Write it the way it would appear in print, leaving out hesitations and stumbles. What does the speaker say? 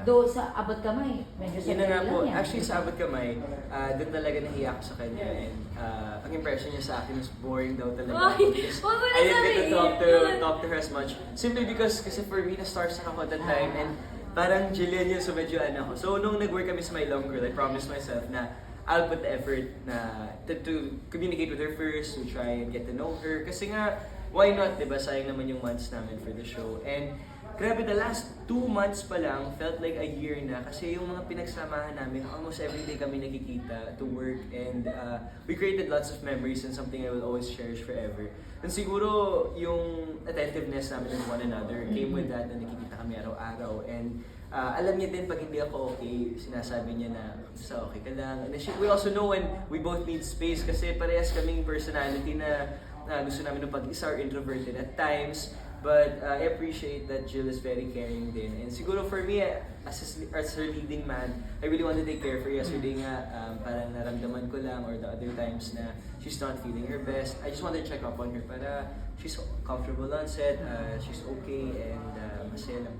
Though sa abot kamay, medyo Yun na nga sandali po. lang yan. Actually, sa abot kamay, doon talaga nahiya ako sa kanya. And ang impression niya sa akin was boring daw talaga. Ay, Because wag mo na I didn't get to sabihin. talk to her as much. Simply because, kasi for me, na-starstruck ako that time. And parang Jillian yun, so medyo ano ako. So, nung nag-work kami sa My Long Girl, I promised myself na I'll put the effort na to communicate with her first, to try and get to know her. Kasi nga, why not, diba? Sayang naman yung months namin for the show. And grabe, the last 2 months pa lang felt like a year na kasi yung mga pinagsamahan namin, almost every day kami nakikita to work and we created lots of memories and something I will always cherish forever. And siguro yung attentiveness namin with one another came with that na nakikita kami araw-araw and alam niya din pag hindi ako okay, sinasabi niya na sa okay ka lang. And we also know when we both need space kasi parehas kaming personality na gusto namin ng pag-isa or introverted at times. But I appreciate that Jill is very caring din. And siguro for me, as her leading man, I really want to take care for her. Yesterday nga, parang naramdaman ko lang or the other times na she's not feeling her best. I just want to check up on her para she's comfortable on set, she's okay, and masaya lang.